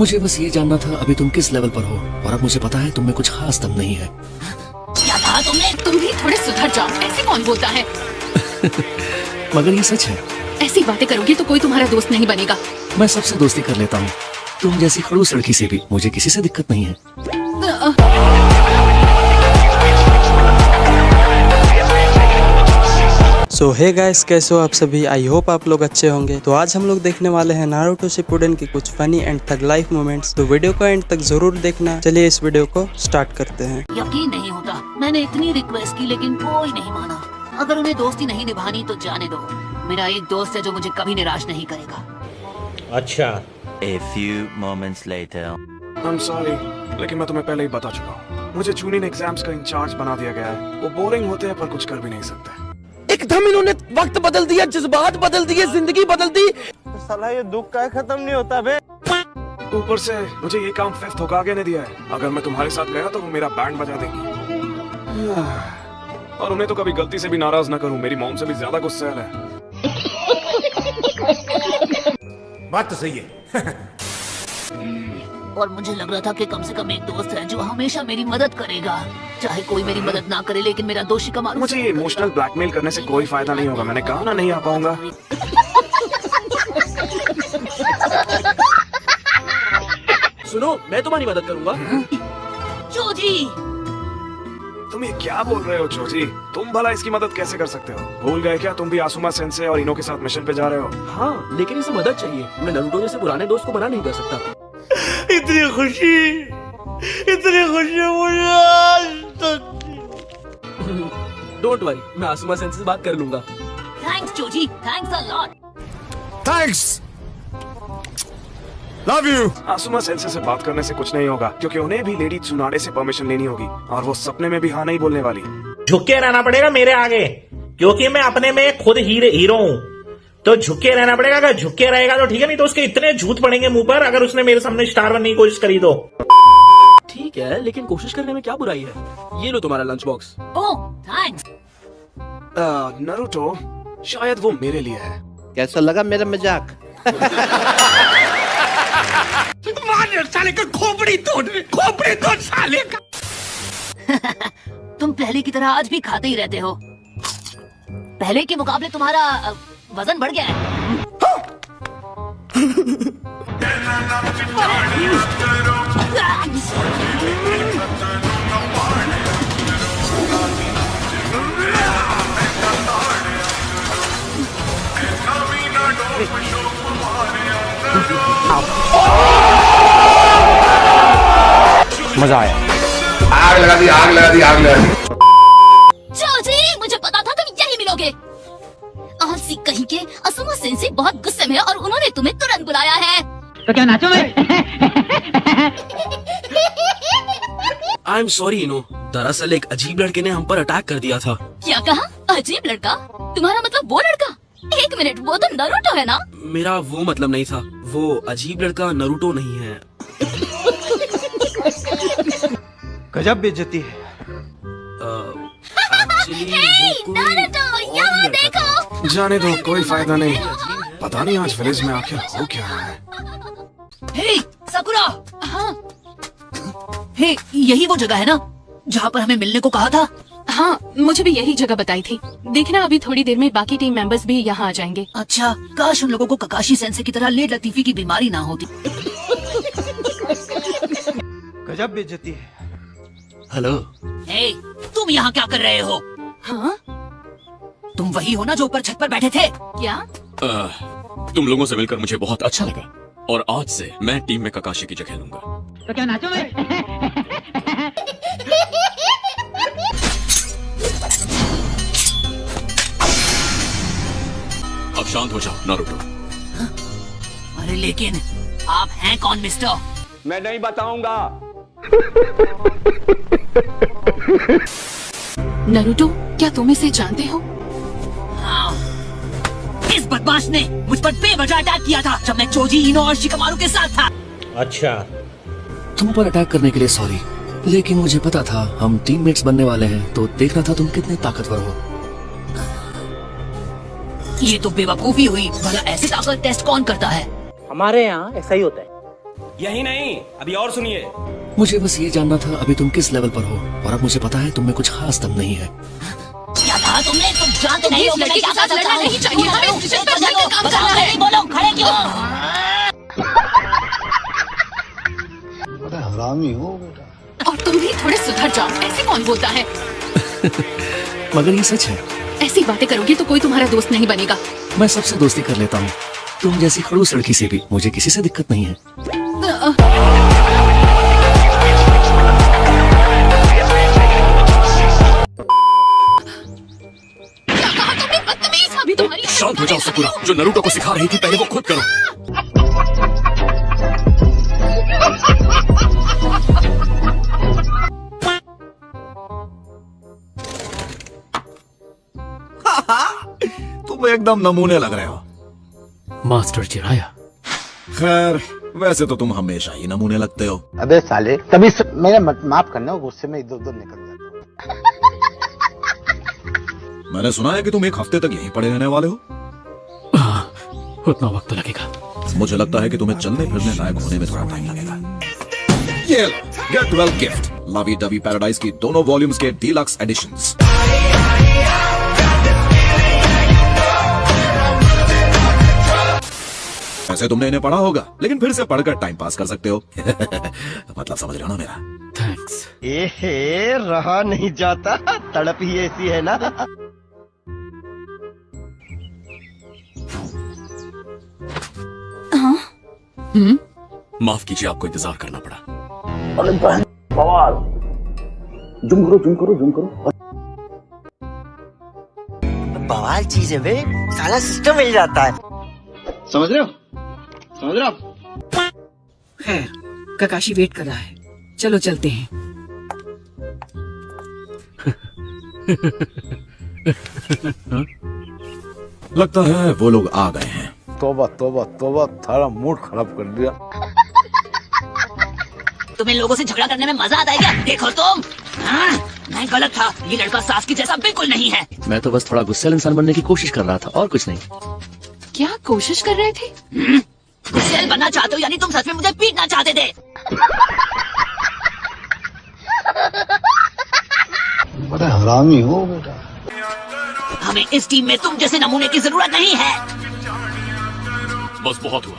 मुझे बस ये जानना था अभी तुम किस लेवल पर हो, और अब मुझे पता है तुम में कुछ खास दम नहीं है। क्या कहा तुमने? तुम भी थोड़े सुधर जाओ, ऐसे कौन बोलता है? मगर ये सच है। ऐसी बातें करोगे तो कोई तुम्हारा दोस्त नहीं बनेगा। मैं सबसे दोस्ती कर लेता हूँ, तुम जैसी खड़ूस लड़की से भी। मुझे किसी से दिक्कत नहीं है। सो हे गाइस, कैसे हो आप सभी? आई होप आप लोग अच्छे होंगे। तो आज हम लोग देखने वाले हैं नारुतो शिपुडेन की कुछ funny and tug life moments. तो वीडियो को एंड तक जरूर देखना। चलिए इस वीडियो को स्टार्ट करते हैं। यकीन नहीं होता, मैंने इतनी रिक्वेस्ट की लेकिन कोई नहीं माना। अगर उन्हें दोस्ती नहीं निभानी तो जाने दो। मेरा एक दोस्त है जो मुझे कभी निराश नहीं करेगा। अच्छा। A few moments later. I'm sorry, लेकिन मैं तुम्हें पहले ही बता चुका हूँ। मुझे जूनियर एग्जाम्स का इंचार्ज बना दिया गया है। वो बोरिंग होते हैं पर कुछ कर भी नहीं सकते। एकदम इन्होंने वक्त बदल दिया, जज्बात बदल दिए, जिंदगी बदल दी। साला ये दुख का खत्म नहीं होता बे। ऊपर से मुझे ये काम फिफ्थ होकागे ने दिया है। अगर मैं तुम्हारे साथ गया तो वो मेरा बैंड बजा देंगी। और उन्हें तो कभी गलती से भी नाराज ना करूं। मेरी मॉम से भी ज्यादा गुस्सैल है। बात तो सही है। और मुझे लग रहा था कि कम से कम एक दोस्त है जो हमेशा मेरी मदद करेगा, चाहे कोई मेरी मदद ना करे। लेकिन मेरा दोस्त शिकामारू मुझे ये इमोशनल ब्लैकमेल करने से कोई फायदा नहीं होगा। मैंने कहा ना नहीं आ पाऊंगा। सुनो, मैं तुम्हारी मदद करूंगा। जोजी, तुम ये क्या बोल रहे हो चोजी? तुम भला इसकी मदद कैसे कर सकते हो? भूल गए क्या तुम भी आसुमा सेंसे और इनो के साथ मिशन पे जा रहे हो? हाँ, लेकिन इसे मदद चाहिए। मैं नारुतो जैसे पुराने दोस्त को मना नहीं कर सकता। इतनी खुशी मुझे आज तक। डोंट वरी, मैं आसुमा सेंसे से बात कर लूंगा। Thanks Joji, thanks a lot. Thanks, love you. Asuma sensei से बात करने से कुछ नहीं होगा, क्योंकि उन्हें भी लेडी त्सुनाडे से परमिशन लेनी होगी, और वो सपने में भी हाँ नहीं बोलने वाली। झुक के रहना पड़ेगा मेरे आगे, क्योंकि मैं अपने में खुद हीरो हूँ। तो झुक के रहना पड़ेगा। अगर झुक के रहेगा तो ठीक है, नहीं तो उसके इतने झूठ पड़ेंगे मुंह पर अगर उसने मेरे सामने स्टार बनने की कोशिश करी तो। ठीक है, लेकिन कोशिश करने में क्या बुराई है? ये लो तुम्हारा लंच बॉक्स। ओह थैंक्स। नारुतो, शायद वो मेरे लिए है। कैसा लगा मेरा मजाक? साले का खोपड़ी तोड़ साले का। तुम पहले की तरह आज भी खाते ही रहते हो। पहले के मुकाबले तुम्हारा वजन बढ़ गया है। मजा आया। आग लगा दी। जोजी, मुझे पता था तुम यही मिलोगे। आलसी कहीं के। आसुमा सेंसे बहुत गुस्से में है और उन्होंने तुम्हें तुरंत बुलाया है। तो क्या नाचो मैं? आई एम सॉरी इनो, दरअसल एक अजीब लड़के ने हम पर अटैक कर दिया था। क्या कहा? अजीब लड़का? तुम्हारा मतलब वो लड़का? एक मिनट, वो तो नारुतो है ना? मेरा वो मतलब नहीं था। वो अजीब लड़का नारुतो नहीं है। गजब बेइज्जती है। नारुतो, यहाँ देखो। जाने दो, कोई फायदा नहीं। पता नहीं आज विलेज में आखिर हो क्या रहा है। हे साकुरा। हाँ हे, यही वो जगह है ना जहाँ पर हमें मिलने को कहा था? हाँ, मुझे भी यही जगह बताई थी। देखना अभी थोड़ी देर में बाकी टीम मेंबर्स भी यहाँ आ जाएंगे। अच्छा, काश उन लोगों को ककाशी सेंसे की तरह लेट लतीफी की बीमारी ना होती। गजब बेइज्जती है। हेलो। हे, तुम यहाँ क्या कर रहे हो? हाँ तुम वही हो ना जो ऊपर छत पर बैठे थे? क्या? तुम लोगों से मिलकर मुझे बहुत अच्छा लगा, और आज से मैं टीम में ककाशी की जगह लूंगा। तो क्या नाचो मैं? अब शांत हो जाओ नारुतो। अरे लेकिन आप हैं कौन मिस्टर? मैं नहीं बताऊंगा। नारुतो, क्या तुम इसे जानते हो? हाँ, इस बदमाश ने मुझ पर बेवजह अटैक किया था जब मैं चोजी, इनो और शिकामारू के साथ था। अच्छा। तुम पर अटैक करने के लिए सॉरी, लेकिन मुझे पता था हम टीममेट्स बनने वाले हैं, तो देखना था तुम कितने ताकतवर हो। ये तो बेवकूफी हुई। भला ऐसी ताकत टेस्ट कौन करता है? हमारे यहाँ ऐसा ही होता है। यही नहीं, अभी और सुनिए। मुझे बस ये जानना था अभी तुम किस लेवल पर हो, और अब मुझे पता है तुम में कुछ खास दम नहीं है। क्या कहा तुमने? तुम जानते नहीं हो इस लड़के के साथ लड़ना नहीं चाहिए, हमें इस मिशन पर मिलकर काम करना है। नहीं बोलो, खड़े क्यों? हरामी हो बेटा। और तुम भी थोड़े सुधर जाओ, ऐसे कौन बोलता है? मगर ये सच है, ऐसी बातें करोगे तो कोई तुम्हारा दोस्त नहीं बनेगा। मैं सबसे दोस्ती कर लेता हूँ। तुम जैसी खड़ूस लड़की से भी मुझे किसी से दिक्कत नहीं है। क्या कहा तुमने? बदतमीज! अभी तुम्हारी शांत हो जाओ सकुरा, जो नरूटो को सिखा रही थी पहले वो खुद करो। तुम एकदम नमूने लग रहे हो। मास्टर चिराया। खैर, वैसे तो तुम हमेशा ही नमूने लगते हो। अबे साले, तभी मेरा माफ करना, गुस्से में इधर उधर निकल जाता हूँ। मैंने सुना है कि तुम एक हफ्ते तक यहीं पड़े रहने वाले हो। उतना वक्त लगेगा। मुझे लगता है कि तुम्हें चलने फिरने लायक होने में थोड़ा टाइम लगेगा। ये get well gift, lovey dovey paradise की दोनों वॉल्यूम्स के डीलक्स एडिशंस। वैसे तुमने इन्हें पढ़ा होगा, लेकिन फिर से पढ़कर टाइम पास कर सकते हो। मतलब समझ रहे हो ना मेरा? थैंक्स। ए रहा नहीं जाता, तड़प ही ऐसी है ना। माफ कीजिए, आपको इंतजार करना पड़ा। अरे बहन बवाल, जुम करो। बवाल चीज है बे, सारा सिस्टम मिल जाता है। समझ रहे हो? खैर, ककाशी वेट कर रहा है, चलो चलते हैं। लगता है वो लोग आ गए हैं। तोबा तोबा तोबा, थारा मूड खराब कर दिया। तुम्हें लोगों से झगड़ा करने में मजा आता है क्या? देखो तुम, हाँ, मैं गलत था। ये लड़का सास की जैसा बिल्कुल नहीं है। मैं तो बस थोड़ा गुस्सैल इंसान बनने की कोशिश कर रहा था, और कुछ नहीं। क्या कोशिश कर रहे थे? गुस्सैल बनना चाहते हो यानी तुम सच में मुझे पीटना चाहते थे? बड़ा हरामी हो बेटा। हमें इस टीम में तुम जैसे नमूने की जरूरत नहीं है। बस बहुत हुआ,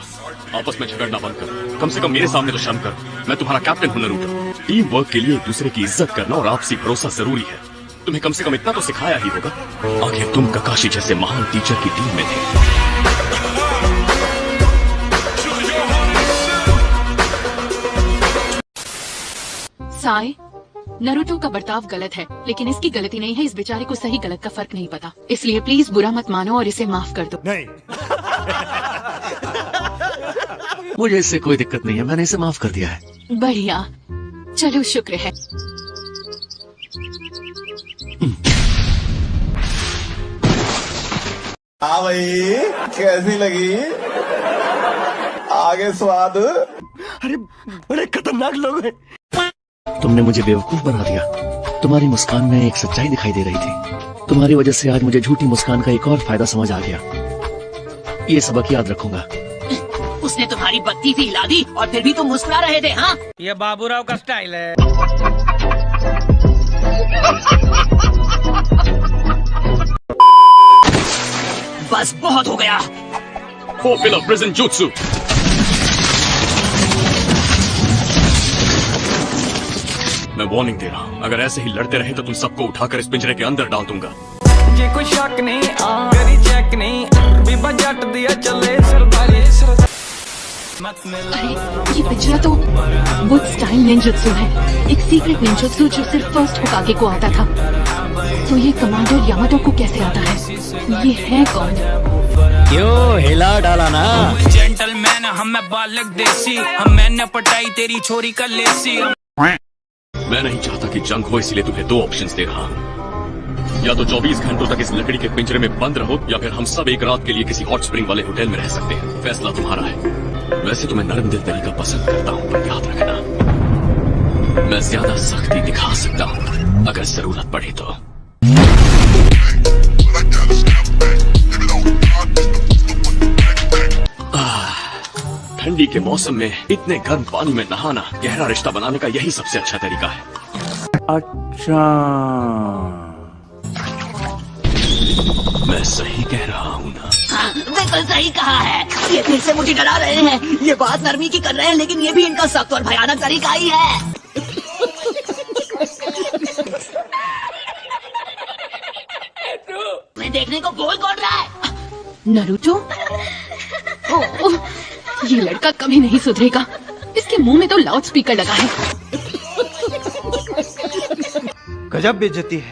आपस में झगड़ना बंद करो। कम से कम मेरे सामने तो शर्म करो। मैं तुम्हारा कैप्टन हूं नरूटो। टीम वर्क के लिए एक दूसरे की इज्जत करना और आपसी भरोसा जरूरी है। तुम्हें कम से कम इतना तो सिखाया ही होगा। आखिर तुम ककाशी जैसे महान टीचर की टीम में थे। साई, नरूटो का बर्ताव गलत है, लेकिन इसकी गलती नहीं है। इस बेचारे को सही गलत का फर्क नहीं पता, इसलिए प्लीज बुरा मत मानो और इसे माफ कर दो। नहीं। मुझे इससे कोई दिक्कत नहीं है, मैंने इसे माफ कर दिया है। बढ़िया, चलो शुक्र है। हाँ भाई, कैसी लगी? आगे स्वाद। अरे बड़े खतरनाक लोग हैं। तुमने मुझे बेवकूफ बना दिया। तुम्हारी मुस्कान में एक सच्चाई दिखाई दे रही थी। तुम्हारी वजह से आज मुझे झूठी मुस्कान का एक और फायदा समझ आ गया। ये सबक याद रखूंगा। उसने तुम्हारी बत्ती भी हिला दी और फिर भी तुम मुस्कुरा रहे थे, हाँ? ये बाबूराव का स्टाइल है। बस बहुत हो गया। Four pillar prison jutsu। मैं वार्निंग दे रहा हूँ, अगर ऐसे ही लड़ते रहे तो तुम सबको उठाकर इस पिंजरे के अंदर डाल दूंगा। जे कोई शक नहीं, करी चेक नहीं, बीबा जट दिया चले सरदारी। अरे, ये पिंजरा तो वुड स्टाइल निंजुत्सु है, एक सीक्रेट निंजुत्सु जो सिर्फ फर्स्ट होकागे को आता था। तो ये कमांडर यामाटो को कैसे आता है? ये है कौन? क्यों हिला डाला ना? जेंटलमैन हम बालक देसी, हम मैंने पटाई तेरी छोरी का लेसी। मैं नहीं चाहता कि जंग हो, इसलिए तुम्हें दो ऑप्शंस दे रहा हूँ। या तो 24 घंटों तक इस लकड़ी के पिंजरे में बंद रहो, या फिर हम सब एक रात के लिए किसी हॉट स्प्रिंग वाले होटल में रह सकते हैं। फैसला तुम्हारा है। वैसे तो मैं नरम दिल तरीका पसंद करता हूँ, पर याद रखना, मैं ज्यादा सख्ती दिखा सकता हूँ अगर जरूरत पड़े तो। ठंडी के मौसम में इतने गर्म पानी में नहाना गहरा रिश्ता बनाने का यही सबसे अच्छा तरीका है। अच्छा, मैं सही कह रहा हूँ ना? बिल्कुल सही कहा है। ये फिर से मुझे डरा रहे हैं। ये बात नरमी की कर रहे हैं, लेकिन ये भी इनका सख्त और भयानक तरीका ही है। मैं देखने को बोल कौन रहा है? नरूटो? ओह, ये लड़का कभी नहीं सुधरेगा। इसके मुंह में तो लाउड स्पीकर लगा है। गजब बेइज्जती है।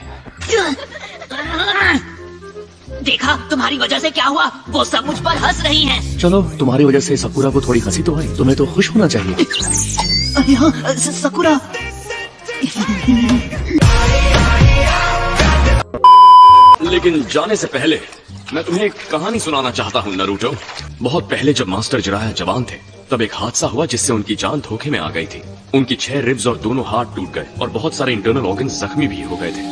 देखा तुम्हारी वजह से क्या हुआ? वो सब मुझ पर हंस रही हैं। चलो, तुम्हारी वजह से सकुरा को थोड़ी हंसी तो है। तुम्हें तो खुश होना चाहिए। अरे हाँ, सकुरा। लेकिन जाने से पहले मैं तुम्हें एक कहानी सुनाना चाहता हूँ नारुतो। बहुत पहले जब मास्टर जिराया जवान थे, तब एक हादसा हुआ जिससे उनकी जान धोखे में आ गई थी। उनकी 6 रिब्स और दोनों हाथ टूट गए और बहुत सारे इंटरनल ऑर्गन्स जख्मी भी हो गए थे।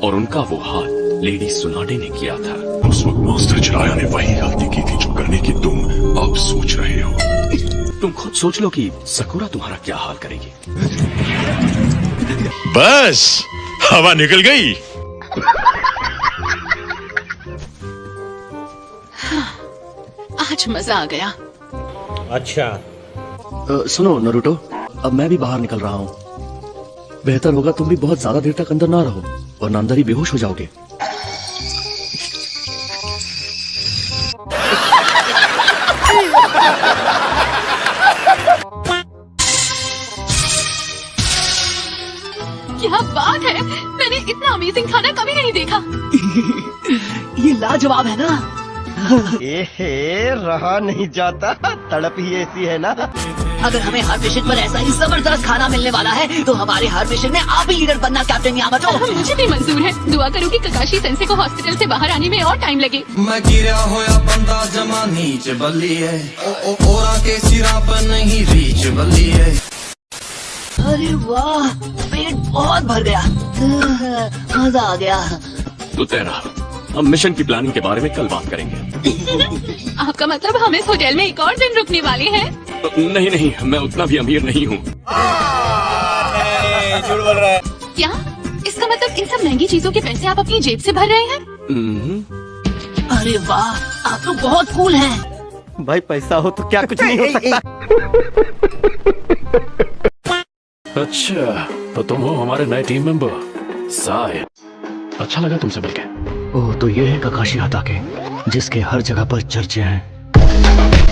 और उनका वो हाथ लेडी सुनाडे ने किया था। उस वक्त मास्टर जिराया ने वही गलती की थी जो करने की तुम अब सोच रहे हो। तुम खुद सोच लो कि सकुरा तुम्हारा क्या हाल करेगी। बस हवा निकल गई। आज मजा आ गया। अच्छा, सुनो नरूटो, अब मैं भी बाहर निकल रहा हूँ। बेहतर होगा तुम भी बहुत ज्यादा देर तक अंदर ना रहो, वरना अंदर ही बेहोश हो जाओगे। क्या बात है! मैंने इतना अमेजिंग खाना कभी नहीं देखा। ये लाजवाब है ना? रहा नहीं जाता, तड़प ही ऐसी है ना। अगर हमें हर मिशन पर ऐसा ही जबरदस्त खाना मिलने वाला है, तो हमारे हर मिशन में आप ही लीडर बनना कैप्टन यामाटो। मुझे भी मंजूर है। दुआ करो कि ककाशी सेंसे को हॉस्पिटल से बाहर आने में और टाइम लगे। मैं गिरा होया बंदा जमा नीच बल्ली है। ओरा के सिरा पर नहीं रीच बल्ली है। अरे वाह, पेट बहुत भर गया। मजा आ गया। तो तेरा हम मिशन की प्लानिंग के बारे में कल बात करेंगे। आपका मतलब हम इस होटल में एक और दिन रुकने वाले हैं? नहीं नहीं, मैं उतना भी अमीर नहीं हूँ। झूठ बोल रहा है। क्या? इसका मतलब इन सब महंगी चीजों के पैसे आप अपनी जेब से भर रहे हैं? अरे वाह, आप तो बहुत कूल हैं। भाई पैसा हो तो क्या कुछ नहीं हो सकता। अच्छा, तो तुम हो हमारे नए टीम मेंबर साय। अच्छा लगा तुमसे मिलके। ओह, तो ये है ककाशी हताके, जिसके हर जगह पर चर्चे हैं।